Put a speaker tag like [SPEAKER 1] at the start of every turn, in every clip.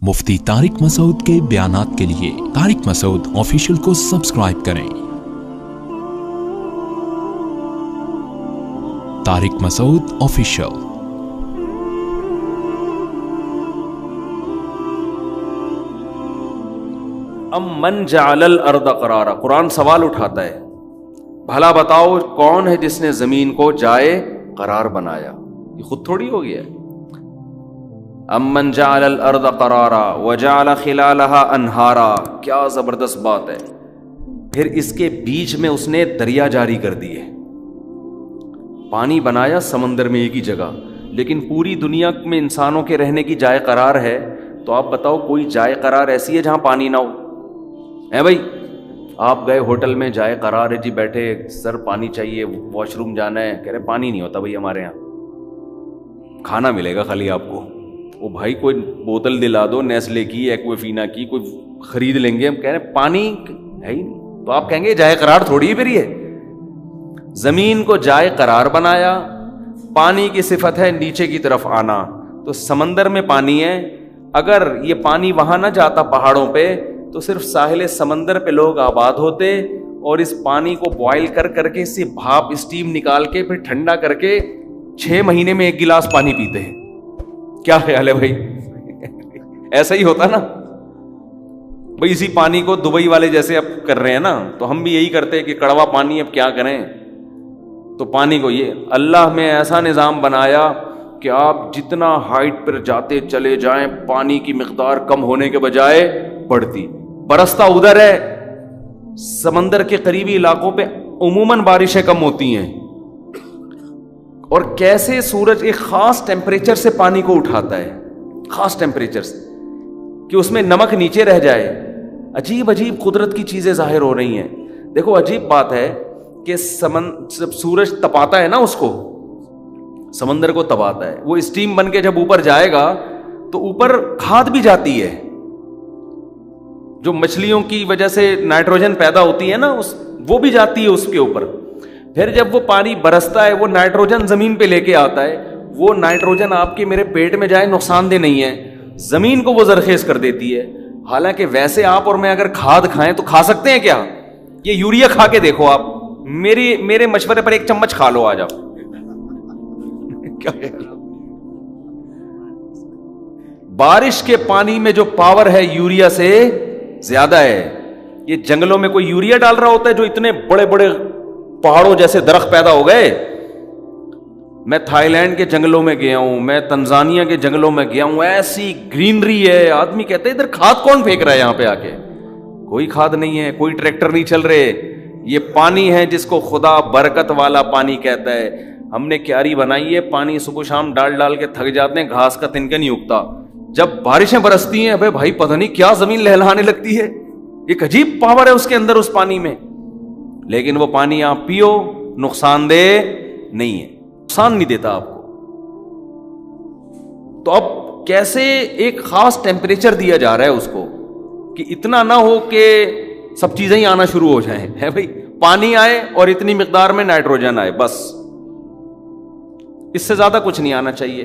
[SPEAKER 1] مفتی طارق مسعود کے بیانات کے لیے طارق مسعود آفیشیل کو سبسکرائب کریں۔ طارق مسعود آفیشیل۔
[SPEAKER 2] من جعل الارض قرارا، قرآن سوال اٹھاتا ہے، بھلا بتاؤ کون ہے جس نے زمین کو جائے قرار بنایا؟ یہ خود تھوڑی ہو گیا ہے۔ من جعل الارض قرارا وجعل خلالها انہارا، کیا زبردست بات ہے۔ پھر اس کے بیچ میں اس نے دریا جاری کر دیے، پانی بنایا سمندر میں ایک ہی جگہ، لیکن پوری دنیا میں انسانوں کے رہنے کی جائے قرار ہے۔ تو آپ بتاؤ کوئی جائے قرار ایسی ہے جہاں پانی نہ ہو؟ ہے بھائی، آپ گئے ہوٹل میں، جائے قرار ہے جی، بیٹھے، سر پانی چاہیے، واش روم جانا ہے، کہہ رہے پانی نہیں ہوتا بھائی ہمارے یہاں، کھانا ملے گا خالی آپ کو۔ وہ بھائی کوئی بوتل دلا دو نیسلے کی، ایکوافینا کی، کوئی خرید لیں گے۔ ہم کہہ رہے ہیں پانی ہے ہی نہیں، تو آپ کہیں گے جائے قرار تھوڑی ہی پھر یہ۔ زمین کو جائے قرار بنایا، پانی کی صفت ہے نیچے کی طرف آنا، تو سمندر میں پانی ہے، اگر یہ پانی وہاں نہ جاتا پہاڑوں پہ تو صرف ساحل سمندر پہ لوگ آباد ہوتے، اور اس پانی کو بوائل کر کر کے اس سے بھاپ اسٹیم نکال کے پھر ٹھنڈا کر کے 6 مہینے میں 1 گلاس پانی پیتے ہیں۔ کیا خیال ہے بھائی؟ ایسا ہی ہوتا نا بھائی، اسی پانی کو دبئی والے جیسے اب کر رہے ہیں نا، تو ہم بھی یہی کرتے ہیں کہ کڑوا پانی اب کیا کریں۔ تو پانی کو یہ اللہ میں ایسا نظام بنایا کہ آپ جتنا ہائٹ پر جاتے چلے جائیں، پانی کی مقدار کم ہونے کے بجائے بڑھتی، برستا ادھر ہے۔ سمندر کے قریبی علاقوں پہ عموماً بارشیں کم ہوتی ہیں، اور کیسے سورج ایک خاص ٹیمپریچر سے پانی کو اٹھاتا ہے، خاص ٹیمپریچر سے، کہ اس میں نمک نیچے رہ جائے۔ عجیب عجیب قدرت کی چیزیں ظاہر ہو رہی ہیں۔ دیکھو عجیب بات ہے کہ جب سورج تپاتا ہے نا، اس کو سمندر کو تپاتا ہے، وہ اسٹیم بن کے جب اوپر جائے گا تو اوپر کھاد بھی جاتی ہے، جو مچھلیوں کی وجہ سے نائٹروجن پیدا ہوتی ہے نا، وہ بھی جاتی ہے اس کے اوپر۔ پھر جب وہ پانی برستا ہے، وہ نائٹروجن زمین پہ لے کے آتا ہے، وہ نائٹروجن آپ کے میرے پیٹ میں جائے نقصان دہ نہیں ہے، زمین کو وہ زرخیز کر دیتی ہے۔ حالانکہ ویسے آپ اور میں اگر کھاد کھائیں تو کھا سکتے ہیں کیا؟ یہ یوریا کھا کے دیکھو آپ، میرے مشورے پر 1 چمچ کھا لو، آ جاؤ۔ بارش کے پانی میں جو پاور ہے یوریا سے زیادہ ہے۔ یہ جنگلوں میں کوئی یوریا ڈال رہا ہوتا ہے جو اتنے بڑے بڑے پہاڑوں جیسے درخت پیدا ہو گئے؟ میں تھائی لینڈ کے جنگلوں میں گیا ہوں، میں تنزانیہ کے جنگلوں میں گیا ہوں، ایسی گرینری ہے، آدمی کہتے ہیں ادھر کھاد کون پھینک رہا ہے یہاں پہ آ کے؟ کوئی کھاد نہیں ہے، کوئی ٹریکٹر نہیں چل رہے، یہ پانی ہے جس کو خدا برکت والا پانی کہتا ہے۔ ہم نے کیاری بنائی ہے، پانی صبح شام ڈال کے تھک جاتے ہیں، گھاس کا تنکا نہیں اگتا۔ جب بارشیں برستی ہیں بھائی پتہ نہیں کیا زمین لہلانے لگتی ہے، ایک عجیب پاور ہے اس کے اندر، اس پانی میں۔ لیکن وہ پانی آپ پیو، نقصان دہ نہیں ہے، نقصان نہیں دیتا آپ کو۔ تو اب کیسے ایک خاص ٹیمپریچر دیا جا رہا ہے اس کو، کہ اتنا نہ ہو کہ سب چیزیں ہی آنا شروع ہو جائیں، ہے بھائی، پانی آئے اور اتنی مقدار میں نائٹروجن آئے، بس، اس سے زیادہ کچھ نہیں آنا چاہیے۔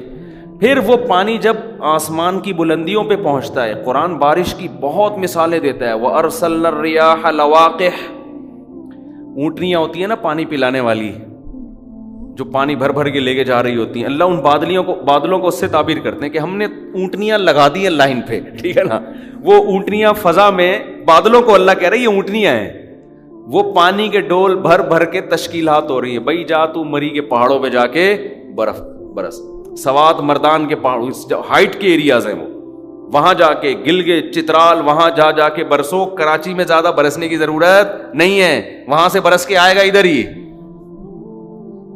[SPEAKER 2] پھر وہ پانی جب آسمان کی بلندیوں پہ پہنچتا ہے، قرآن بارش کی بہت مثالیں دیتا ہے۔ وَأَرْسَلْنَا الرِّيَاحَ لَوَاقِحَ، اونٹنیاں ہوتی ہیں نا پانی پلانے والی، جو پانی بھر بھر کے لے کے جا رہی ہوتی ہیں، اللہ ان بادلوں کو اس سے تعبیر کرتے ہیں کہ ہم نے اونٹنیاں لگا دی ہیں لائن پہ، ٹھیک ہے نا۔ وہ اونٹنیاں فضا میں، بادلوں کو اللہ کہہ رہے ہیں یہ اونٹنیاں ہیں، وہ پانی کے ڈول بھر بھر کے تشکیلات ہو رہی ہیں۔ بھائی جا تو مری کے پہاڑوں پہ جا کے برف برس، سوات مردان کے پہاڑوں، ہائٹ کے ایریاز ہیں وہ، وہاں جا کے گلگت چترال، وہاں جا کے برسو۔ کراچی میں زیادہ برسنے کی ضرورت نہیں ہے، وہاں سے برس کے آئے گا ادھر ہی،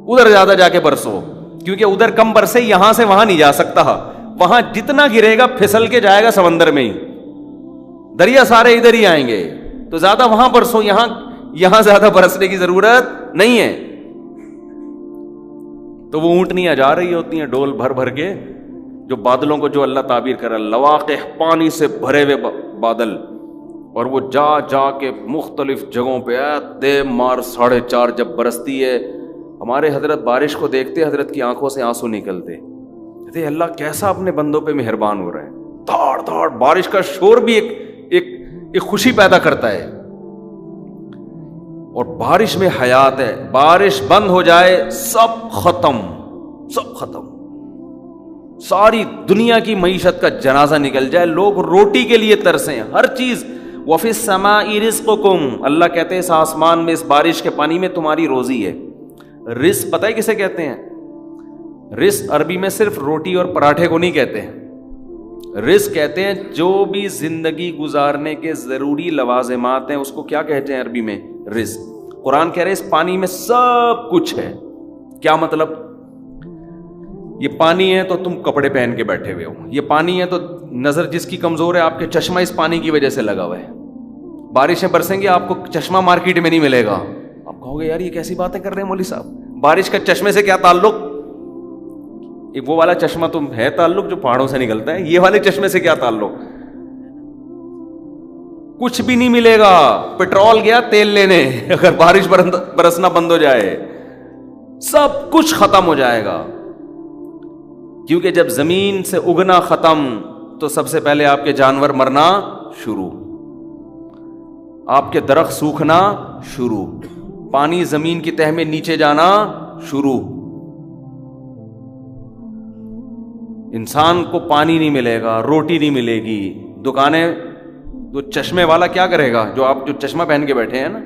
[SPEAKER 2] ادھر زیادہ جا کے برسو، کیونکہ ادھر کم برسے یہاں سے وہاں نہیں جا سکتا، وہاں جتنا گرے گا پھسل کے جائے گا سمندر میں ہی، دریا سارے ادھر ہی آئیں گے، تو زیادہ وہاں برسو، یہاں زیادہ برسنے کی ضرورت نہیں ہے۔ تو وہ اونٹنیاں جا رہی ہوتی ہیں ڈول بھر بھر کے، جو بادلوں کو جو اللہ تعبیر کر رہا ہے، لواقح، پانی سے بھرے ہوئے بادل، اور وہ جا کے مختلف جگہوں پہ دے مار 4.5 جب برستی ہے، ہمارے حضرت بارش کو دیکھتے حضرت کی آنکھوں سے آنسو نکلتے، کہتے اللہ کیسا اپنے بندوں پہ مہربان ہو رہا ہے۔ دھاڑ دھاڑ بارش کا شور بھی ایک خوشی پیدا کرتا ہے. اور بارش میں حیات ہے. بارش بند ہو جائے سب ختم, سب ختم. ساری دنیا کی معیشت کا جنازہ نکل جائے, لوگ روٹی کے لیے ترسیں, ہر چیز. وَفِي السَّمَاءِ رِزْقُكُمْ, اللہ کہتے ہیں اس آسمان میں, اس بارش کے پانی میں تمہاری روزی ہے. رزق پتہ ہے کسے کہتے ہیں؟ رزق عربی میں صرف روٹی اور پراٹھے کو نہیں کہتے ہیں. رزق کہتے ہیں جو بھی زندگی گزارنے کے ضروری لوازمات ہیں, اس کو کیا کہتے ہیں عربی میں؟ رزق. قرآن کہہ رہے اس پانی میں سب کچھ ہے. کیا مطلب؟ یہ پانی ہے تو تم کپڑے پہن کے بیٹھے ہوئے ہو, یہ پانی ہے تو نظر جس کی کمزور ہے آپ کے چشمہ اس پانی کی وجہ سے لگا ہوا ہے. بارشیں برسیں گی آپ کو چشمہ مارکیٹ میں نہیں ملے گا. آپ کہو گے یار یہ کیسی باتیں کر رہے ہیں مولوی صاحب, بارش کا چشمے سے کیا تعلق؟ وہ والا چشمہ تو ہے تعلق جو پہاڑوں سے نکلتا ہے, یہ والے چشمے سے کیا تعلق؟ کچھ بھی نہیں ملے گا. پیٹرول گیا تیل لینے, اگر بارش برسنا بند ہو جائے سب کچھ ختم ہو جائے گا. کیونکہ جب زمین سے اگنا ختم تو سب سے پہلے آپ کے جانور مرنا شروع, آپ کے درخت سوکھنا شروع, پانی زمین کی تہ میں نیچے جانا شروع. انسان کو پانی نہیں ملے گا, روٹی نہیں ملے گی. دکانیں, وہ چشمے والا کیا کرے گا؟ جو آپ جو چشمہ پہن کے بیٹھے ہیں نا,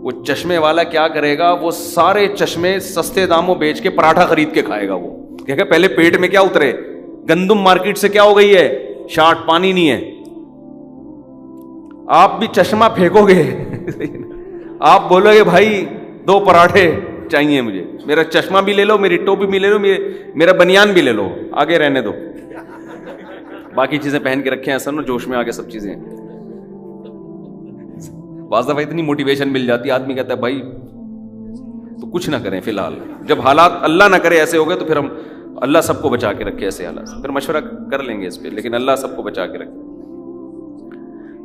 [SPEAKER 2] وہ چشمے والا کیا کرے گا؟ وہ سارے چشمے سستے داموں بیچ کے پراٹھا خرید کے کھائے گا. وہ کہ پہلے پیٹ میں کیا اترے؟ گندم مارکیٹ سے کیا ہو گئی ہے؟ شارٹ, پانی نہیں ہے. آپ بھی چشمہ پھینکو گے, آپ بولو گے بھائی 2 پراٹھے چاہیے مجھے, میرا چشمہ بھی لے لو, میری ٹوپی بھی لے لو, میرا بنیان بھی لے لو, آگے رہنے دو, باقی چیزیں پہن کے رکھیں اصل میں جوش میں آگے سب چیزیں. بعض دفعہ اتنی موٹیویشن مل جاتی ہے, آدمی کہتا ہے بھائی تو کچھ نہ کریں فی الحال, جب حالات اللہ نہ کرے ایسے ہو گئے تو پھر ہم, اللہ سب کو بچا کے رکھے ایسے حالات سے, پھر مشورہ کر لیں گے اس پہ, لیکن اللہ سب کو بچا کے رکھے.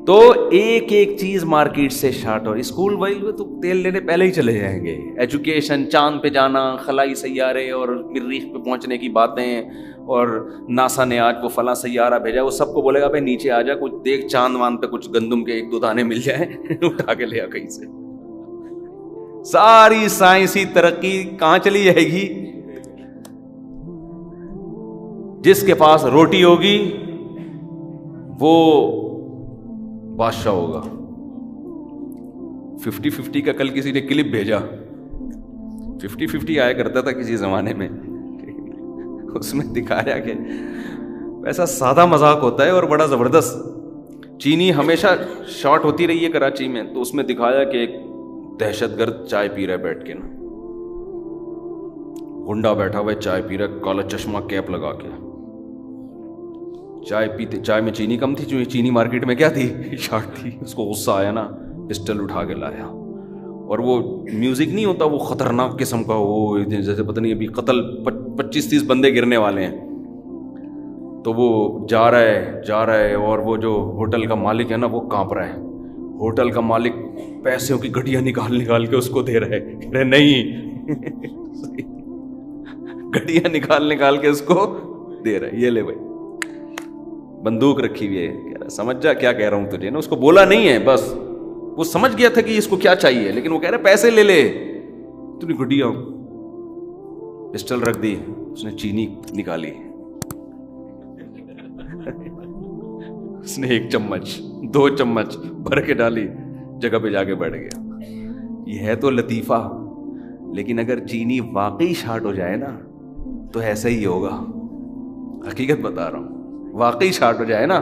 [SPEAKER 2] تو ایک ایک چیز مارکیٹ سے شارٹ, اور اسکول والے تو تیل لینے پہلے ہی چلے جائیں گے. ایجوکیشن, چاند پہ جانا, خلائی سیارے اور مریخ پہ پہنچنے کی باتیں, اور ناسا نے آج وہ فلاں سیارہ بھیجا, وہ سب کو بولے گا بھائی نیچے آ جا, کچھ دیکھ چاند وان پہ کچھ گندم کے 1-2 دانے مل جائیں, اٹھا کے لے آ کہیں سے. ساری سائنسی ترقی کہاں چلی جائے گی؟ جس کے پاس روٹی ہوگی وہ بادشاہ ہوگا. 50-50 کا کل کسی نے کلپ بھیجا, 50-50 آیا کرتا تھا کسی زمانے میں, اس میں دکھایا کہ ایسا سادہ مذاق ہوتا ہے اور بڑا زبردست. چینی ہمیشہ شارٹ ہوتی رہی ہے کراچی میں, تو اس میں دکھایا کہ ایک دہشت گرد چائے پی رہا ہے بیٹھ کے نا, گنڈا بیٹھا ہوا ہے چائے پی رہا ہے, کالا چشمہ کیپ لگا کے چائے پیتے. چائے میں چینی کم تھی, جو چینی مارکیٹ میں کیا تھی؟ شارٹ تھی. اس کو غصہ آیا نا, پسٹل اٹھا کے لایا, اور وہ میوزک نہیں ہوتا وہ خطرناک قسم کا, وہ جیسے پتہ نہیں ابھی قتل 25-30 بندے گرنے والے ہیں, تو وہ جا رہا ہے اور وہ جو ہوٹل کا مالک ہے نا وہ کانپ رہا ہے. ہوٹل کا مالک پیسوں کی گڈیاں نکال کے اس کو دے رہا ہے, کہہ رہے نہیں, گڈیاں نکال کے اس کو دے رہا ہے, یہ لے بھائی, بندوق رکھی ہوئی ہے. کہہ رہا سمجھ جا کیا کہہ رہا ہوں تجھے نا. اس کو بولا نہیں ہے, بس وہ سمجھ گیا تھا کہ اس کو کیا چاہیے, لیکن وہ کہہ رہا پیسے لے لے. تو نے گڈیاں, پسٹل رکھ دی, اس نے چینی نکالی, اس نے 1 چمچ 2 چمچ بھر کے ڈالی, جگہ پہ جا کے بیٹھ گیا. یہ ہے تو لطیفہ, لیکن اگر چینی واقعی شارٹ ہو جائے نا تو ایسا ہی ہوگا. حقیقت بتا رہا ہوں, واقعی شارٹ ہو جائے نا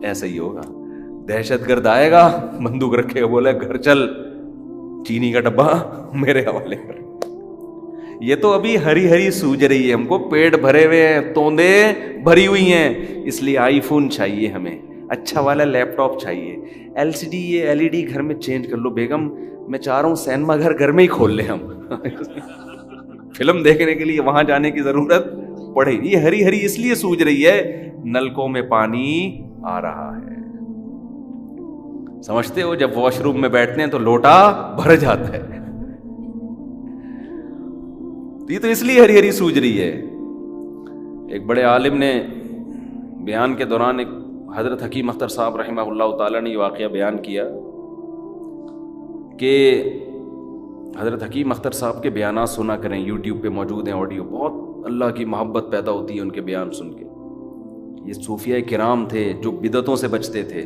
[SPEAKER 2] ایسا ہی ہوگا. دہشت گرد آئے گا, بندوق رکھے گا, بولے گھر چل, چینی کا ڈبہ میرے حوالے کر. یہ تو ابھی ہری سوج رہی ہے, ہم کو پیٹ بھرے ہوئے ہیں, توندے بھری ہوئی ہیں, اس لیے آئی فون چاہیے ہمیں, اچھا والا لیپ ٹاپ چاہیے, LCD یہ LED گھر میں چینج کر لو. بیگم میں چاہ رہا ہوں سینما گھر میں ہی کھول لیں ہم, فلم دیکھنے کے لیے وہاں جانے کی ضرورت پڑے. یہ ہری اس لیے سوج رہی ہے, نلکوں میں پانی آ رہا ہے. سمجھتے ہو جب واش روم میں بیٹھتے ہیں تو لوٹا بھر جاتا ہے, یہ تو اس لیے ہری سوج رہی ہے. ایک بڑے عالم نے بیان کے دوران ایک حضرت حکیم اختر صاحب رحمہ اللہ تعالیٰ نے یہ واقعہ بیان کیا کہ حضرت حکیم اختر صاحب کے بیانات سنا کریں، یوٹیوب پہ موجود ہیں آڈیو، بہت اللہ کی محبت پیدا ہوتی ہے ان کے بیان سن کے۔ یہ صوفیہ کرام تھے جو بدعتوں سے بچتے تھے،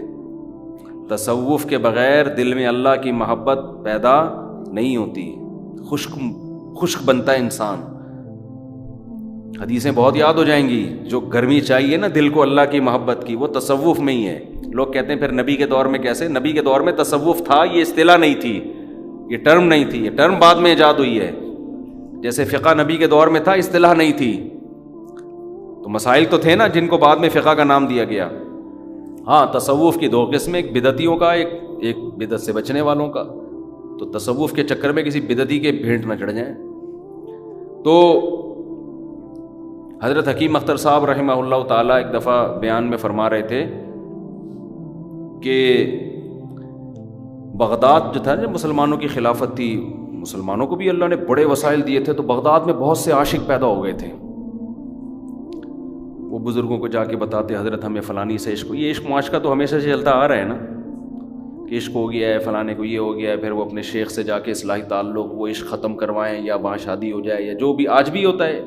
[SPEAKER 2] تصوف کے بغیر دل میں اللہ کی محبت پیدا نہیں ہوتی، خشک بنتا ہے انسان۔ حدیثیں بہت یاد ہو جائیں گی، جو گرمی چاہیے نا دل کو اللہ کی محبت کی، وہ تصوف میں ہی ہے۔ لوگ کہتے ہیں پھر نبی کے دور میں کیسے؟ نبی کے دور میں تصوف تھا، یہ اصطلاح نہیں تھی، یہ ٹرم نہیں تھی، یہ ٹرم بعد میں ایجاد ہوئی ہے۔ جیسے فقہ نبی کے دور میں تھا، اصطلاح نہیں تھی، تو مسائل تو تھے نا جن کو بعد میں فقہ کا نام دیا گیا۔ ہاں، تصوف کی دو قسمیں، ایک بدعتیوں کا، ایک بدعت سے بچنے والوں کا۔ تو تصوف کے چکر میں کسی بدعتی کے بھیٹ نہ چڑھ جائیں۔ تو حضرت حکیم اختر صاحب رحمہ اللہ تعالیٰ ایک دفعہ بیان میں فرما رہے تھے کہ بغداد جو تھا نا، مسلمانوں کی خلافت تھی، مسلمانوں کو بھی اللہ نے بڑے وسائل دیے تھے، تو بغداد میں بہت سے عاشق پیدا ہو گئے تھے۔ وہ بزرگوں کو جا کے بتاتے، حضرت ہمیں فلانی سے عشق، یہ عشق معاشقہ تو ہمیشہ سے چلتا آ رہا ہے نا، کہ عشق ہو گیا ہے، فلانے کو یہ ہو گیا ہے، پھر وہ اپنے شیخ سے جا کے اصلاحی تعلق، وہ عشق ختم کروائیں، یا وہاں شادی ہو جائے، یا جو بھی آج بھی ہوتا ہے۔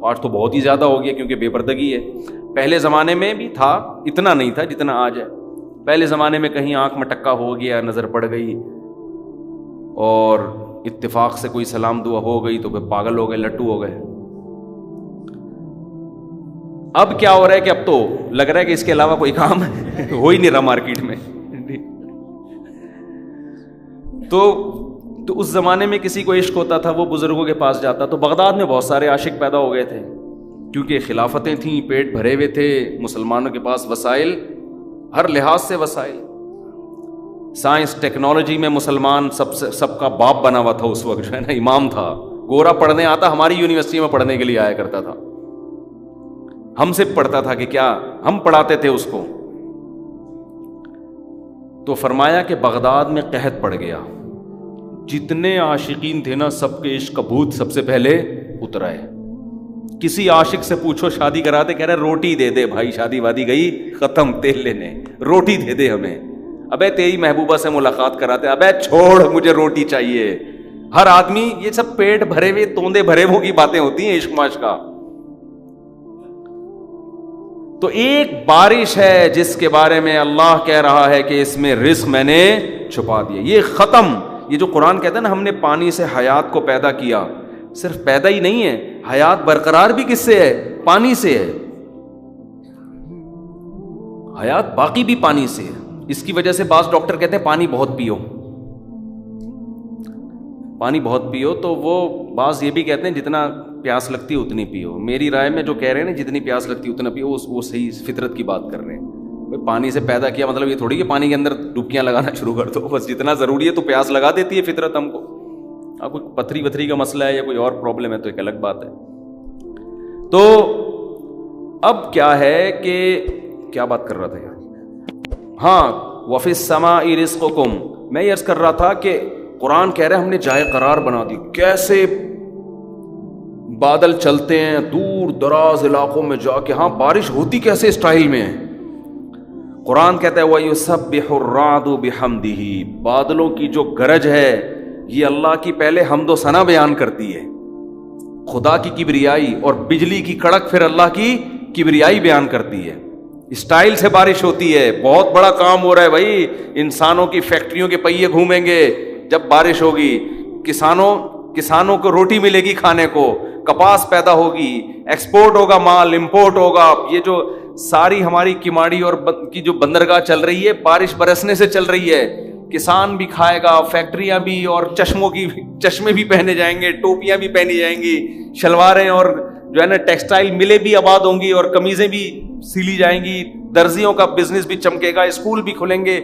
[SPEAKER 2] آج تو بہت ہی زیادہ ہو گیا کیونکہ بے پردگی ہے۔ پہلے زمانے میں بھی تھا، اتنا نہیں تھا جتنا آج ہے۔ پہلے زمانے میں کہیں آنکھ میں ٹکا ہو گیا، نظر پڑ گئی، اور اتفاق سے کوئی سلام دعا ہو گئی تو پھر پاگل ہو گئے، لٹو ہو گئے۔ اب کیا ہو رہا ہے کہ اب تو لگ رہا ہے کہ اس کے علاوہ کوئی کام ہو ہی نہیں رہا مارکیٹ میں۔ تو اس زمانے میں کسی کو عشق ہوتا تھا، وہ بزرگوں کے پاس جاتا۔ تو بغداد میں بہت سارے عاشق پیدا ہو گئے تھے، کیونکہ خلافتیں تھیں، پیٹ بھرے ہوئے تھے، مسلمانوں کے پاس وسائل، ہر لحاظ سے وسائل، سائنس ٹیکنالوجی میں مسلمان سب کا باپ بنا ہوا تھا اس وقت، جو ہے نا امام تھا، گورا پڑھنے آتا، ہماری یونیورسٹی میں پڑھنے کے لیے آیا کرتا تھا، ہم سے پڑھتا تھا کہ کیا ہم پڑھاتے تھے اس کو۔ تو فرمایا کہ بغداد میں قحط پڑ گیا، جتنے عاشقین تھے نا سب کے عشق کا بھوت سب سے پہلے اترا ہے۔ کسی عاشق سے پوچھو شادی کراتے، کہہ رہے روٹی دے دے بھائی، شادی وادی گئی ختم، تیل لینے، روٹی دے دے ہمیں۔ ابے تیری محبوبہ سے ملاقات کراتے، ابے چھوڑ مجھے روٹی چاہیے۔ ہر آدمی، یہ سب پیٹ بھرے ہوئے، توندے بھرے ہوئے کی باتیں ہوتی ہیں عشق معاشقہ۔ تو ایک بارش ہے جس کے بارے میں اللہ کہہ رہا ہے کہ اس میں رزق میں نے چھپا دیا، یہ ختم۔ یہ جو قرآن کہتا ہے نا ہم نے پانی سے حیات کو پیدا کیا، صرف پیدا ہی نہیں ہے، حیات برقرار بھی کس سے ہے؟ پانی سے ہے، حیات باقی بھی پانی سے ہے۔ اس کی وجہ سے بعض ڈاکٹر کہتے ہیں پانی بہت پیو، پانی بہت پیو، تو وہ بعض یہ بھی کہتے ہیں جتنا پیاس لگتی ہے اتنی پیو۔ میری رائے میں جو کہہ رہے ہیں نا جتنی پیاس لگتی ہے اتنا پیو، وہ صحیح فطرت کی بات کر رہے ہیں۔ پانی سے پیدا کیا مطلب یہ تھوڑی کہ پانی کے اندر ڈبکیاں لگانا شروع کر دو، بس جتنا ضروری ہے تو پیاس لگا دیتی ہے فطرت ہم کو۔ اب کوئی پتھری وتھری کا مسئلہ ہے یا کوئی اور پرابلم ہے تو ایک الگ بات ہے۔ تو اب کیا ہے کہ کیا بات کر رہا تھا یار؟ ہاں، وَفِي السَّمَاءِ رِزْقُكُمْ، میں یہ عرض کر رہا تھا کہ قرآن کہہ رہے ہیں ہم نے جائے قرار بنا دی۔ کیسے بادل چلتے ہیں دور دراز علاقوں میں جا کے، ہاں بارش ہوتی کیسے اسٹائل میں ہے۔ قرآن کہتا ہے وَيُسَبِّحُ الرَّعْدُ بِحَمْدِهِ، بادلوں کی جو گرج ہے یہ اللہ کی پہلے حمد و ثنا بیان کرتی ہے، خدا کی کبریائی، اور بجلی کی کڑک پھر اللہ کی کبریائی بیان کرتی ہے۔ اسٹائل سے بارش ہوتی ہے، بہت بڑا کام ہو رہا ہے بھائی، انسانوں کی فیکٹریوں کے پہیے گھومیں گے جب بارش ہوگی، کسانوں کو روٹی ملے گی کھانے کو، کپاس پیدا ہوگی، ایکسپورٹ ہوگا مال، امپورٹ ہوگا۔ یہ جو ساری ہماری کماڑی اور کی جو بندرگاہ چل رہی ہے بارش برسنے سے چل رہی ہے، کسان بھی کھائے گا، فیکٹریاں بھی، اور چشمے بھی پہنے جائیں گے، ٹوپیاں بھی پہنی جائیں گی، شلواریں اور جو ہے نا ٹیکسٹائل ملیں بھی آباد ہوں گی، اور قمیضیں بھی سیلی جائیں گی، درزیوں کا بزنس بھی چمکے گا، اسکول بھی کھلیں گے،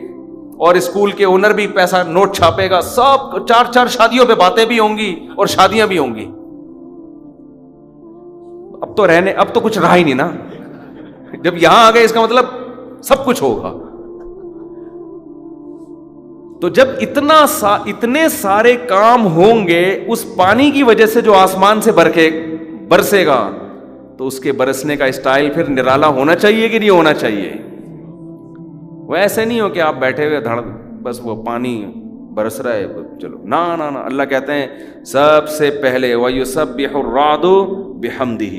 [SPEAKER 2] اور اسکول کے اونر بھی پیسہ نوٹ چھاپے گا، سب 4 شادیوں پہ باتیں بھی ہوں گی اور شادیاں بھی ہوں گی۔ اب تو کچھ رہا ہی نہیں نا، جب یہاں آ گئے اس کا مطلب سب کچھ ہوگا۔ تو جب اتنے سارے کام ہوں گے اس پانی کی وجہ سے جو آسمان سے برسے گا، تو اس کے برسنے کا اسٹائل پھر نرالا ہونا چاہیے کہ نہیں ہونا چاہیے؟ وہ ایسے نہیں ہو کہ آپ بیٹھے ہوئے دھڑ بس وہ پانی برس رہا ہے چلو، نا نا نا، اللہ کہتے ہیں سب سے پہلے وَيُسَبِّحُ الرَّعْدُ بِحَمْدِهِ،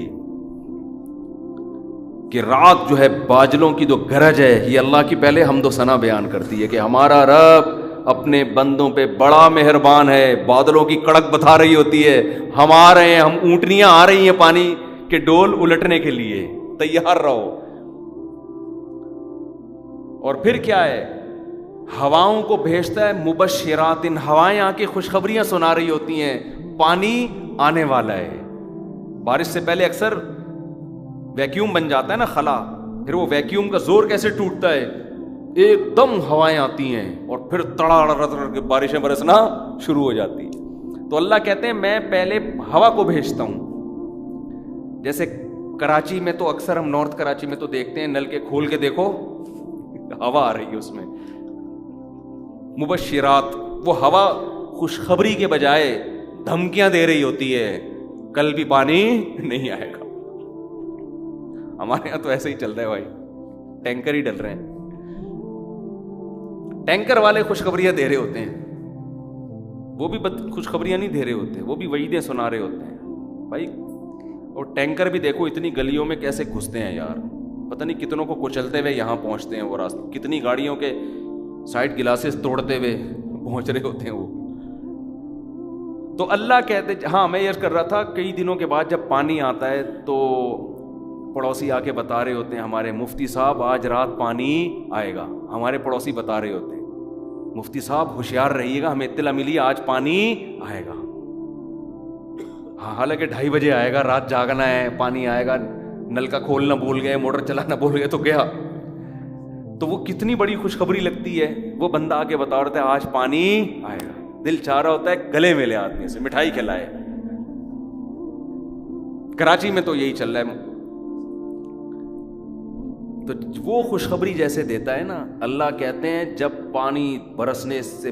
[SPEAKER 2] کہ رات جو ہے باجلوں کی جو گرج ہے یہ اللہ کی پہلے حمد و ثنا بیان کرتی ہے کہ ہمارا رب اپنے بندوں پہ بڑا مہربان ہے. بادلوں کی کڑک بتا رہی ہوتی ہے، ہم آ رہے ہیں، ہم اونٹنیاں آ رہی ہیں پانی کے ڈول الٹنے کے لیے، تیار رہو. اور پھر کیا ہے، ہواؤں کو بھیجتا ہے مبشرات، ہوائیں آ کے خوشخبریاں سنا رہی ہوتی ہیں پانی آنے والا ہے. بارش سے پہلے اکثر ویکیوم بن جاتا ہے نا خلا، پھر وہ ویکیوم کا زور کیسے ٹوٹتا ہے، ایک دم ہوائیں آتی ہیں اور پھر تڑا کے بارشیں برسنا شروع ہو جاتی ہیں. تو اللہ کہتے ہیں میں پہلے ہوا کو بھیجتا ہوں. جیسے کراچی میں تو اکثر ہم نارتھ کراچی میں تو دیکھتے ہیں نل کے کھول کے دیکھو ہوا آ رہی ہے اس میں، مبشرات، وہ ہوا خوشخبری کے بجائے دھمکیاں دے رہی ہوتی ہے کل بھی پانی نہیں آئے گا. ہمارے یہاں تو ایسے ہی چل رہا ہے بھائی، ٹینکر ہی ڈل رہے ہیں، ٹینکر والے خوشخبریاں دے رہے ہوتے ہیں، وہ بھی خوشخبریاں نہیں دے رہے ہوتے، وہ بھی وعیدیں سنا رہے ہوتے ہیں بھائی. اور ٹینکر بھی دیکھو اتنی گلیوں میں کیسے گھستے ہیں یار، پتہ نہیں کتنوں کو کچلتے ہوئے یہاں پہنچتے ہیں وہ راستہ، کتنی گاڑیوں کے سائڈ گلاسز توڑتے ہوئے پہنچ رہے ہوتے ہیں وہ. تو اللہ کہتے، ہاں میں یہ کر رہا تھا، کئی دنوں کے بعد جب پانی آتا ہے تو پڑوسی آ کے بتا رہے ہوتے ہیں ہمارے مفتی صاحب آج رات پانی آئے گا. ہمارے پڑوسی بتا رہے ہوتے ہیں مفتی صاحب ہوشیار رہیے گا، ہمیں اطلاع ملی آج پانی آئے گا. ہاں حالانکہ 2:30 بجے آئے گا، رات جاگنا ہے، پانی آئے گا، نل کا کھولنا بھول گئے، موٹر چلانا بھول گئے تو گیا. تو وہ کتنی بڑی خوشخبری لگتی ہے. وہ بندہ آ کے بتا رہا ہے آج پانی آئے گا، دل چاہ رہا ہوتا ہے گلے میں لے آدمی سے مٹھائی کھلائے. کراچی میں تو یہی چل رہا ہے. تو وہ خوشخبری جیسے دیتا ہے نا، اللہ کہتے ہیں جب پانی برسنے سے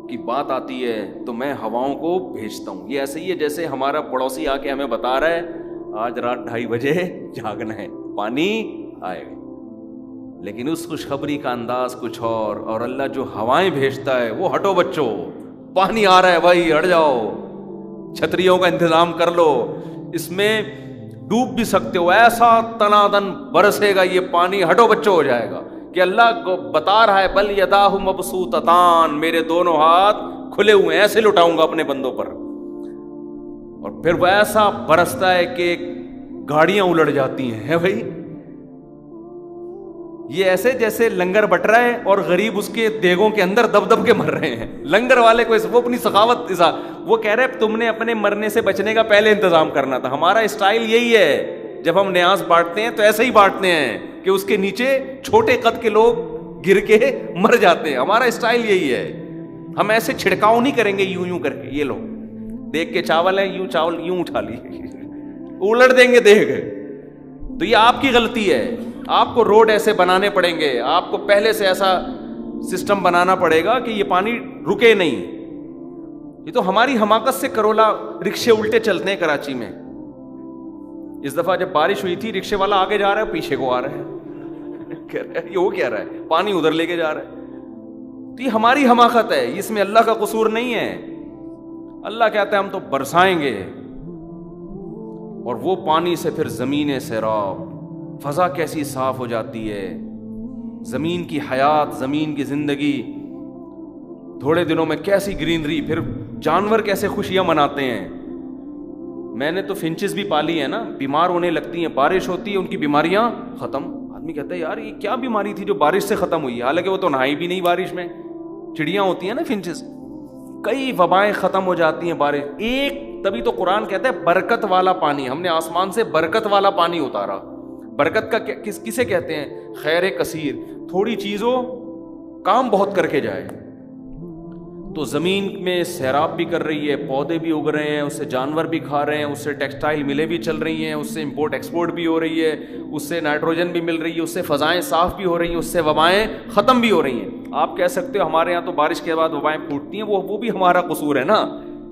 [SPEAKER 2] کی بات آتی ہے تو میں ہواؤں کو بھیجتا ہوں. یہ ایسے ہی ہے جیسے ہمارا پڑوسی آ کے ہمیں بتا رہا ہے آج رات 2:30 بجے جاگنا ہے، پانی آئے گا. لیکن اس خوشخبری کا انداز کچھ اور اللہ جو ہوائیں بھیجتا ہے وہ ہٹو بچوں، پانی آ رہا ہے بھائی ہٹ جاؤ، چھتریوں کا انتظام کر لو، اس میں ڈوب بھی سکتے ہو، ایسا تنادن برسے گا یہ پانی، ہٹو بچوں ہو جائے گا. کہ اللہ کو بتا رہا ہے بل یداہ مبسوطتان، میرے دونوں ہاتھ کھلے ہوئے ہیں، ایسے لٹاؤں گا اپنے بندوں پر. اور پھر وہ ایسا برستا ہے کہ گاڑیاں الٹ جاتی ہیں بھائی. یہ ایسے جیسے لنگر بٹ رہا ہے اور غریب اس کے دیگوں کے اندر دب دب کے مر رہے ہیں. لنگر والے کو وہ اپنی سخاوت، وہ کہہ رہے تم نے اپنے مرنے سے بچنے کا پہلے انتظام کرنا تھا. ہمارا اسٹائل یہی ہے، جب ہم نیاز بانٹتے ہیں تو ایسے ہی بانٹتے ہیں کہ اس کے نیچے چھوٹے قد کے لوگ گر کے مر جاتے ہیں. ہمارا اسٹائل یہی ہے، ہم ایسے چھڑکاؤ نہیں کریں گے یوں کر کے، یہ لو دیکھ کے چاول ہے یوں چاول یوں اٹھا لی، الٹ دیں گے دیکھ. تو یہ آپ کی غلطی ہے. آپ کو روڈ ایسے بنانے پڑیں گے، آپ کو پہلے سے ایسا سسٹم بنانا پڑے گا کہ یہ پانی رکے نہیں. یہ تو ہماری حماقت سے کرولا رکشے الٹے چلتے ہیں کراچی میں. اس دفعہ جب بارش ہوئی تھی رکشے والا آگے جا رہا ہے پیچھے کو آ رہا ہے، کہہ رہا ہے یہ وہ کہہ رہا ہے پانی ادھر لے کے جا رہا ہے. تو یہ ہماری حماقت ہے، اس میں اللہ کا قصور نہیں ہے. اللہ کہتا ہے ہم تو برسائیں گے، اور وہ پانی سے پھر زمین سیراب، فضا کیسی صاف ہو جاتی ہے، زمین کی حیات، زمین کی زندگی، تھوڑے دنوں میں کیسی گرینری، پھر جانور کیسے خوشیاں مناتے ہیں. میں نے تو فنچز بھی پالی ہے نا، بیمار ہونے لگتی ہیں، بارش ہوتی ہے ان کی بیماریاں ختم. آدمی کہتا ہے یار یہ کیا بیماری تھی جو بارش سے ختم ہوئی، حالانکہ وہ تو نہائی بھی نہیں بارش میں. چڑیاں ہوتی ہیں نا فنچز، کئی وبائیں ختم ہو جاتی ہیں بارش ایک. تبھی تو قرآن کہتا ہے برکت والا پانی، ہم نے آسمان سے برکت والا پانی اتارا. برکت کا کسے کہتے ہیں؟ خیر کثیر، تھوڑی چیز ہو کام بہت کر کے جائے. تو زمین میں سیراب بھی کر رہی ہے، پودے بھی اگ رہے ہیں، اس سے جانور بھی کھا رہے ہیں، اس سے ٹیکسٹائل ملیں بھی چل رہی ہیں، اس سے امپورٹ ایکسپورٹ بھی ہو رہی ہے، اس سے نائٹروجن بھی مل رہی ہے، اس سے فضائیں صاف بھی ہو رہی ہیں، اس سے وبائیں ختم بھی ہو رہی ہیں. آپ کہہ سکتے ہو ہمارے یہاں تو بارش کے بعد وبائیں پھوٹتی ہیں، وہ بھی ہمارا قصور ہے نا.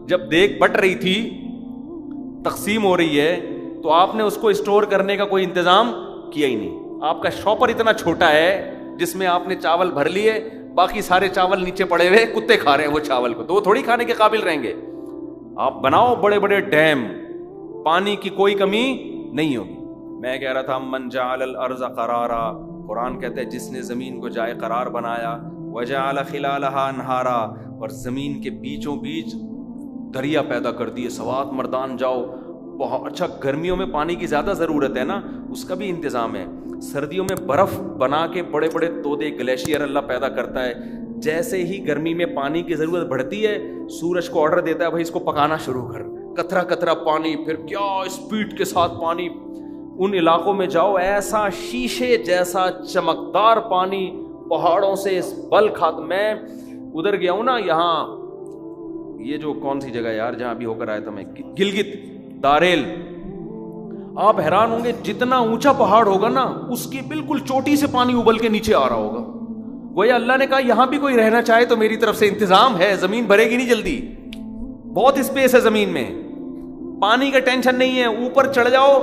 [SPEAKER 2] جب دیگ بٹ رہی تھی، تقسیم ہو رہی ہے، تو آپ نے اس کو اسٹور کرنے کا کوئی انتظام کیا ہی نہیں. آپ کا شاپر اتنا چھوٹا ہے جس میں آپ نے چاول بھر لیے, باقی سارے چاول نیچے پڑے ہوئے, کتے کھا رہے ہیں وہ چاول کو, تو وہ تھوڑی کھانے کے قابل رہیں گے. آپ بناؤ بڑے بڑے ڈیم, پانی کی کوئی کمی نہیں ہوگی. میں کہہ رہا تھا من جعل الارض قرارا, قرآن کہتا ہے جس نے زمین کو جائے قرار بنایا, وجعل خلالها انہارا, اور زمین کے بیچوں بیچ دریا پیدا کر دیے. سوات مردان جاؤ, بہت اچھا. گرمیوں میں پانی کی زیادہ ضرورت ہے نا, اس کا بھی انتظام ہے. سردیوں میں برف بنا کے بڑے بڑے تودے گلیشیئر اللہ پیدا کرتا ہے. جیسے ہی گرمی میں پانی کی ضرورت بڑھتی ہے, سورج کو آرڈر دیتا ہے بھائی اس کو پکانا شروع کر, قطرہ قطرہ پانی, پھر کیا اسپیڈ کے ساتھ پانی. ان علاقوں میں جاؤ, ایسا شیشے جیسا چمکدار پانی پہاڑوں سے بل کھات. میں ادھر گیا ہوں نا, یہاں یہ جو کون سی جگہ یار جہاں بھی ہو کر آیا تھا میں, گلگت داریل. آپ حیران ہوں گے جتنا اونچا پہاڑ ہوگا نا اس کی بالکل چوٹی سے پانی ابل کے نیچے آ رہا ہوگا. گویا اللہ نے کہا یہاں بھی کوئی رہنا چاہے تو میری طرف سے انتظام ہے, زمین بھرے گی نہیں جلدی, بہت اسپیس ہے زمین میں, پانی کا ٹینشن نہیں ہے. اوپر چڑھ جاؤ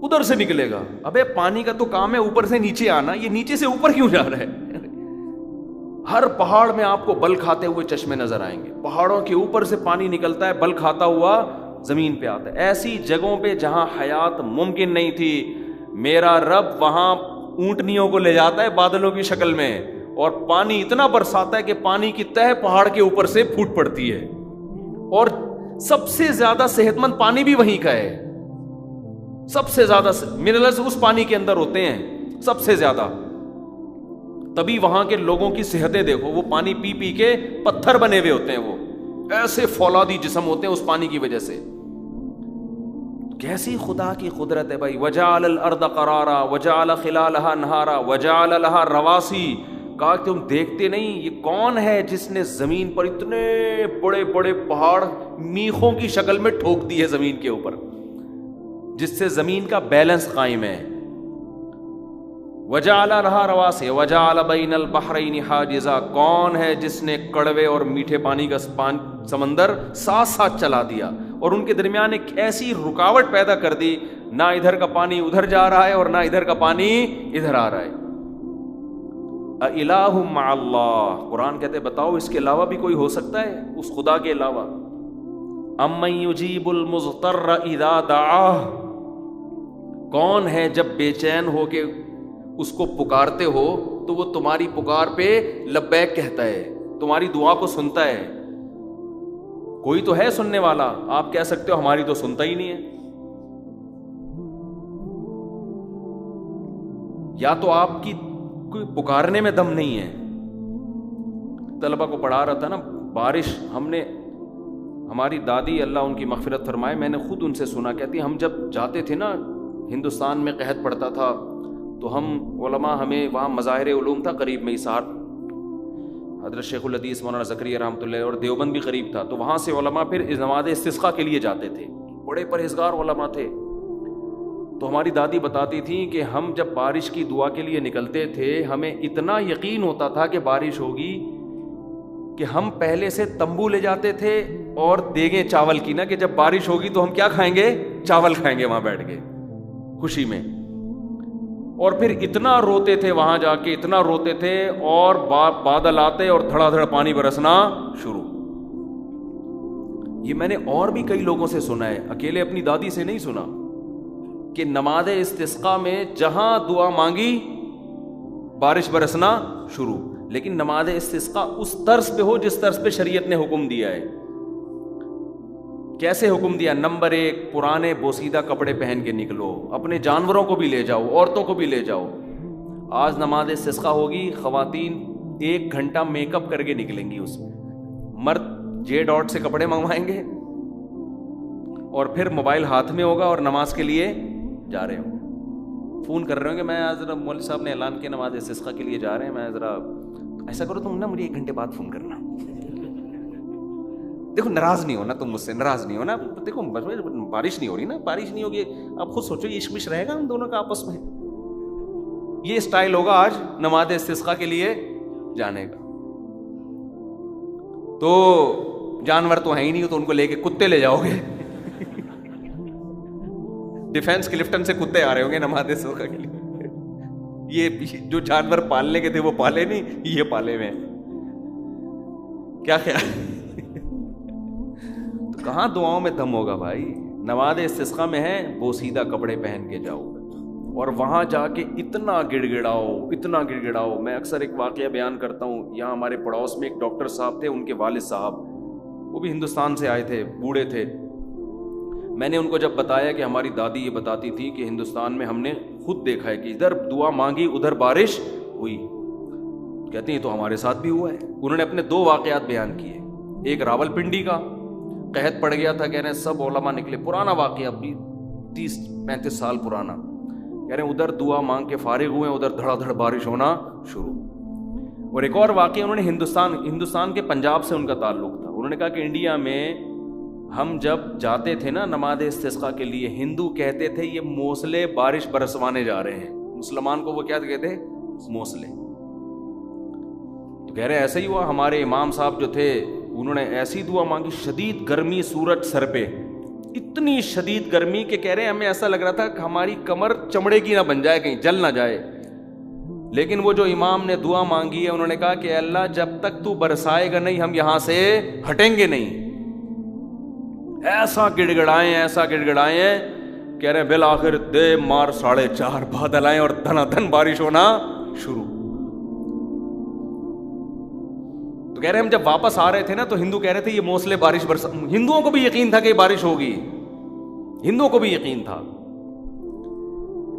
[SPEAKER 2] ادھر سے نکلے گا. ابے پانی کا تو کام ہے اوپر سے نیچے آنا, یہ نیچے سے اوپر کیوں جا رہا ہے؟ ہر پہاڑ میں آپ کو بل کھاتے ہوئے چشمے نظر آئیں گے. پہاڑوں کے اوپر سے پانی نکلتا ہے, بل کھاتا ہوا زمین پہ آتا ہے. ایسی جگہوں پہ جہاں حیات ممکن نہیں تھی, میرا رب وہاں اونٹنیوں کو لے جاتا ہے بادلوں کی شکل میں, اور پانی اتنا برساتا ہے کہ پانی کی تہ پہاڑ کے اوپر سے پھوٹ پڑتی ہے. اور سب سے زیادہ صحت مند پانی بھی وہیں کا ہے. سب سے زیادہ منرلز اس پانی کے اندر ہوتے ہیں سب سے زیادہ. تبھی وہاں کے لوگوں کی صحتیں دیکھو, وہ پانی پی پی کے پتھر بنے ہوئے ہوتے ہیں, وہ ایسے فولادی جسم ہوتے ہیں اس پانی کی وجہ سے. کیسی خدا کی قدرت ہے بھائی. وجعل الارض قرارا وجعل خلالها انہارا وجعل لها رواسی. کہا تم دیکھتے نہیں یہ کون ہے جس نے زمین پر اتنے بڑے بڑے پہاڑ میخوں کی شکل میں ٹھوک دی ہے زمین کے اوپر, جس سے زمین کا بیلنس قائم ہے. وجعل لها رواسی وجعل بین البحرین حاجزا. کون ہے جس نے کڑوے اور میٹھے پانی کا سمندر ساتھ ساتھ چلا دیا اور ان کے درمیان ایک ایسی رکاوٹ پیدا کر دی, نہ ادھر کا پانی ادھر جا رہا ہے اور نہ ادھر کا پانی ادھر آ رہا ہے. اِلٰہ مع اللہ, قرآن کہتے بتاؤ اس کے علاوہ بھی کوئی ہو سکتا ہے اس خدا کے علاوہ؟ امن یجیب المضطر اذا دعاہ. کون ہے جب بے چین ہو کے اس کو پکارتے ہو تو وہ تمہاری پکار پہ لبیک کہتا ہے, تمہاری دعا کو سنتا ہے. کوئی تو ہے سننے والا, آپ کہہ سکتے ہو ہماری تو سنتا ہی نہیں ہے. یا تو آپ کی کوئی پکارنے میں دم نہیں ہے. طلبہ کو پڑھا رہا تھا نا, بارش ہماری دادی اللہ ان کی مغفرت فرمائے, میں نے خود ان سے سنا, کہتی ہم جب جاتے تھے نا ہندوستان میں قحط پڑتا تھا تو ہم علماء, ہمیں وہاں مظاہر علوم تھا قریب میں حصار, حضرت شیخ الحدیث مولانا زکریا رحمۃ اللہ, اور دیوبند بھی قریب تھا, تو وہاں سے علماء پھر نماز استسقاء کے لیے جاتے تھے. بڑے پرہیزگار علماء تھے. تو ہماری دادی بتاتی تھیں کہ ہم جب بارش کی دعا کے لیے نکلتے تھے ہمیں اتنا یقین ہوتا تھا کہ بارش ہوگی کہ ہم پہلے سے تمبو لے جاتے تھے اور دیگیں چاول کی, نا کہ جب بارش ہوگی تو ہم کیا کھائیں گے, چاول کھائیں گے وہاں بیٹھ کے خوشی میں. اور پھر اتنا روتے تھے وہاں جا کے, اتنا روتے تھے, اور بادل آتے اور دھڑا دھڑ پانی برسنا شروع. یہ میں نے اور بھی کئی لوگوں سے سنا ہے, اکیلے اپنی دادی سے نہیں سنا, کہ نماز استسقاء میں جہاں دعا مانگی بارش برسنا شروع. لیکن نماز استسقاء اس طرز پہ ہو جس طرز پہ شریعت نے حکم دیا ہے. کیسے حکم دیا؟ نمبر 1, پرانے بوسیدہ کپڑے پہن کے نکلو, اپنے جانوروں کو بھی لے جاؤ, عورتوں کو بھی لے جاؤ. آج نماز استسقاء ہوگی, خواتین 1 گھنٹہ میک اپ کر کے نکلیں گی اس میں, مرد J.Dot سے کپڑے منگوائیں گے اور پھر موبائل ہاتھ میں ہوگا اور نماز کے لیے جا رہے ہوں. فون کر رہے ہوں کہ میں ذرا مولوی صاحب نے اعلان کیا نماز استسقاء کے لیے جا رہے ہیں, میں ذرا ایسا کرو تم نا مجھے 1 گھنٹے بعد فون کرنا. دیکھو ناراض نہیں ہونا, تم مجھ سے ناراض نہیں ہونا. دیکھو بارش نہیں ہو رہی نا, بارش نہیں ہوگی, اب خود سوچو یہ عشق رہے گا ہم دونوں کا آپس میں. یہ اسٹائل ہوگا آج نماز استسقاء کے لیے جانے کا. تو جانور تو ہیں ہی نہیں, تو ان کو لے کے کتے لے جاؤ گے. ڈیفینس کلفٹن سے کتے آ رہے ہوں گے نماز استسقاء کے لیے. یہ جو جانور پالنے کے تھے وہ پالے نہیں, یہ پالے ہوئے. کیا خیال؟ تو کہاں دعاؤں میں دم ہوگا بھائی. نماز استسقاء میں ہے بوسیدہ کپڑے پہن کے جاؤ اور وہاں جا کے اتنا گڑ گڑاؤ. میں اکثر ایک واقعہ بیان کرتا ہوں. یہاں ہمارے پڑوس میں ایک ڈاکٹر صاحب تھے, ان کے والد صاحب وہ بھی ہندوستان سے آئے تھے, بوڑھے تھے. میں نے ان کو جب بتایا کہ ہماری دادی یہ بتاتی تھی کہ ہندوستان میں ہم نے خود دیکھا ہے کہ ادھر دعا مانگی ادھر بارش ہوئی. کہتے ہیں تو ہمارے ساتھ بھی ہوا ہے. انہوں نے اپنے 2 واقعات بیان کیے. ایک راول پنڈی کا, قحط پڑ گیا تھا, کہہ رہے ہیں سب علماء نکلے, پرانا واقعہ بھی 30-35 سال پرانا. کہہ رہے ہیں ادھر دعا مانگ کے فارغ ہوئے, ادھر دھڑا دھڑ بارش ہونا شروع. اور ایک اور واقعہ انہوں نے ہندوستان کے پنجاب سے ان کا تعلق تھا. انہوں نے کہا کہ انڈیا میں ہم جب جاتے تھے نا نماز استسقاء کے لیے, ہندو کہتے تھے یہ موسلے بارش برسوانے جا رہے ہیں. مسلمان کو وہ کیا کہتے ہیں؟ موسلے. تو کہہ رہے ایسا ہی ہوا. ہمارے امام صاحب جو تھے انہوں نے ایسی دعا مانگی, شدید گرمی, سورج سر پہ, اتنی شدید گرمی کہ کہہ رہے ہیں ہمیں ایسا لگ رہا تھا کہ ہماری کمر چمڑے کی نہ بن جائے, کہیں جل نہ جائے. لیکن وہ جو امام نے دعا مانگی ہے, انہوں نے کہا کہ اللہ جب تک تو برسائے گا نہیں ہم یہاں سے ہٹیں گے نہیں. ایسا گڑ گڑائے ہیں, کہہ رہے ہیں بالآخر دے مار 4:30 بادل آئے اور دھنا دھن بارش ہونا شروع. تو کہہ رہے ہیں ہم جب واپس آ رہے تھے نا تو ہندو کہہ رہے تھے یہ موسلے بارش ہندوؤں کو بھی یقین تھا کہ بارش ہوگی, ہندوؤں کو بھی یقین تھا.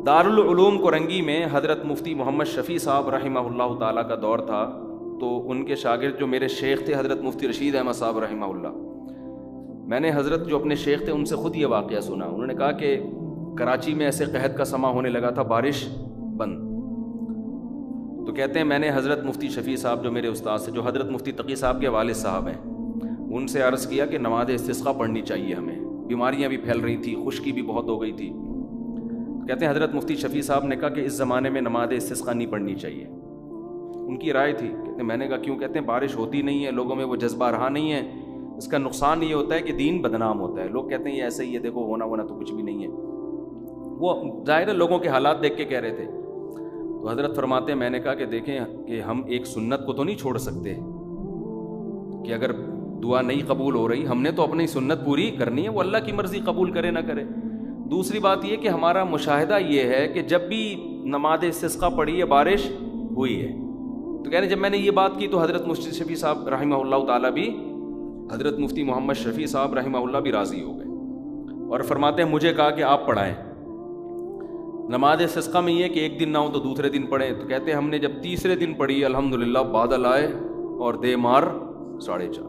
[SPEAKER 2] دارالعلوم کورنگی میں حضرت مفتی محمد شفیع صاحب رحمہ اللہ تعالیٰ کا دور تھا. تو ان کے شاگرد جو میرے شیخ تھے حضرت مفتی رشید احمد صاحب رحمہ اللہ, میں نے حضرت جو اپنے شیخ تھے ان سے خود یہ واقعہ سنا. انہوں نے کہا کہ کراچی میں ایسے قحط کا سما ہونے لگا تھا, بارش بند. تو کہتے ہیں میں نے حضرت مفتی شفیع صاحب جو میرے استاد سے, جو حضرت مفتی تقی صاحب کے والد صاحب ہیں, ان سے عرض کیا کہ نماز استسقاء پڑھنی چاہیے ہمیں. بیماریاں بھی پھیل رہی تھی, خشکی بھی بہت ہو گئی تھی. کہتے ہیں حضرت مفتی شفیع صاحب نے کہا کہ اس زمانے میں نماز استسقاء نہیں پڑھنی چاہیے. ان کی رائے تھی. کہتے ہیں میں نے کہا کیوں؟ کہتے ہیں بارش ہوتی نہیں ہے, لوگوں میں وہ جذبہ رہا نہیں ہے. اس کا نقصان یہ ہوتا ہے کہ دین بدنام ہوتا ہے. لوگ کہتے ہیں یہ ایسے ہی ہے, دیکھو ہونا تو کچھ بھی نہیں ہے. وہ ظاہر ہے لوگوں کے حالات دیکھ کے کہہ رہے تھے. تو حضرت فرماتے ہیں میں نے کہا کہ دیکھیں کہ ہم ایک سنت کو تو نہیں چھوڑ سکتے کہ اگر دعا نہیں قبول ہو رہی ہم نے تو اپنی سنت پوری کرنی ہے, وہ اللہ کی مرضی قبول کرے نہ کرے. دوسری بات یہ کہ ہمارا مشاہدہ یہ ہے کہ جب بھی نماز استسقاء پڑھی ہے بارش ہوئی ہے. تو کہہ رہے جب میں نے یہ بات کی تو حضرت مفتی شفیع صاحب رحمہ اللہ تعالیٰ بھی, حضرت مفتی محمد شفیع صاحب رحمہ اللہ بھی راضی ہو گئے اور فرماتے ہیں مجھے کہا کہ آپ پڑھائیں. نماز استسقاء میں یہ ہے کہ ایک دن نہ ہو تو دوسرے دن پڑھیں. تو کہتے ہیں ہم نے جب تیسرے دن پڑھی الحمدللہ بادل آئے اور دے مار 4:30.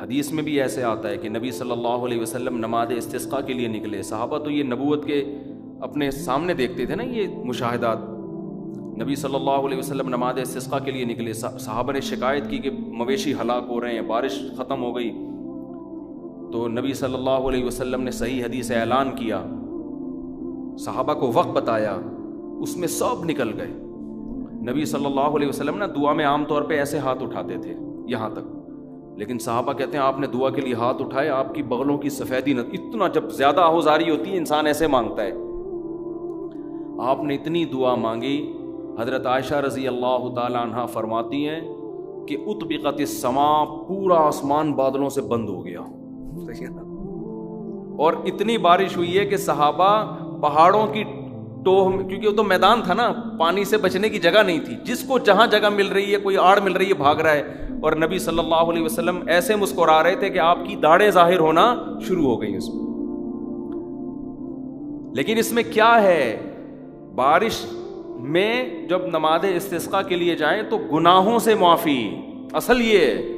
[SPEAKER 2] حدیث میں بھی ایسے آتا ہے کہ نبی صلی اللہ علیہ وسلم نماز استسقاء کے لیے نکلے. صحابہ تو یہ نبوت کے اپنے سامنے دیکھتے تھے نا یہ مشاہدات. نبی صلی اللہ علیہ وسلم نماز استسقاء کے لیے نکلے. صحابہ نے شکایت کی کہ مویشی ہلاک ہو رہے ہیں, بارش ختم ہو گئی. تو نبی صلی اللہ علیہ وسلم نے صحیح حدیث اعلان کیا, صحابہ کو وقت بتایا, اس میں سب نکل گئے. نبی صلی اللہ علیہ وسلم نا دعا میں عام طور پہ ایسے ہاتھ اٹھاتے تھے یہاں تک, لیکن صحابہ کہتے ہیں آپ نے دعا کے لیے ہاتھ اٹھائے, آپ کی بغلوں کی سفیدی نہ, اتنا جب زیادہ آہوزاری ہوتی ہے انسان ایسے مانگتا ہے. آپ نے اتنی دعا مانگی. حضرت عائشہ رضی اللہ تعالی عنہا فرماتی ہیں کہ اطبقت السماء, پورا آسمان بادلوں سے بند ہو گیا. اور اتنی بارش ہوئی ہے کہ صحابہ پہاڑوں کی ٹوہ میں, کیونکہ وہ تو میدان تھا نا, پانی سے بچنے کی جگہ نہیں تھی, جس کو جہاں جگہ مل رہی ہے, کوئی آڑ مل رہی ہے بھاگ رہا ہے. اور نبی صلی اللہ علیہ وسلم ایسے مسکرا رہے تھے کہ آپ کی داڑھیں ظاہر ہونا شروع ہو گئی اس میں. لیکن اس میں کیا ہے, بارش میں جب نماز استسقاء کے لیے جائیں تو گناہوں سے معافی. اصل یہ ہے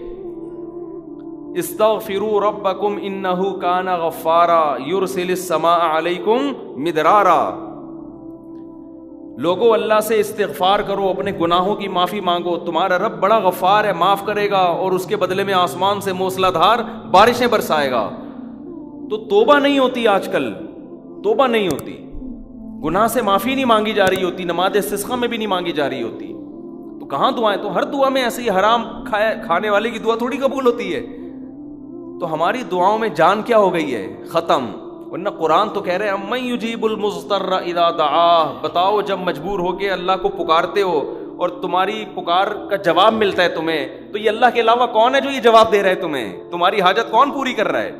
[SPEAKER 2] استغفروا ربکم انہ کان غفارا یرسل السماء علیکم مدرارا. لوگوں اللہ سے استغفار کرو, اپنے گناہوں کی معافی مانگو, تمہارا رب بڑا غفار ہے, معاف کرے گا اور اس کے بدلے میں آسمان سے موسلا دھار بارشیں برسائے گا. تو توبہ نہیں ہوتی, آج کل توبہ نہیں ہوتی, گناہ سے معافی نہیں مانگی جا رہی ہوتی, نماز استسقاء میں بھی نہیں مانگی جا رہی ہوتی. تو کہاں دعائیں, تو ہر دعا میں ایسے ہی حرام کھانے والے کی دعا تھوڑی قبول ہوتی ہے. تو ہماری دعاؤں میں جان کیا ہو گئی ہے, ختم. ورنہ قرآن تو کہہ رہے ہیں امن یجیب المضطر اذا دعاہ، بتاؤ جب مجبور ہو کے اللہ کو پکارتے ہو اور تمہاری پکار کا جواب ملتا ہے تمہیں، تو یہ اللہ کے علاوہ کون ہے جو یہ جواب دے رہا ہے تمہیں؟ تمہاری حاجت کون پوری کر رہا ہے؟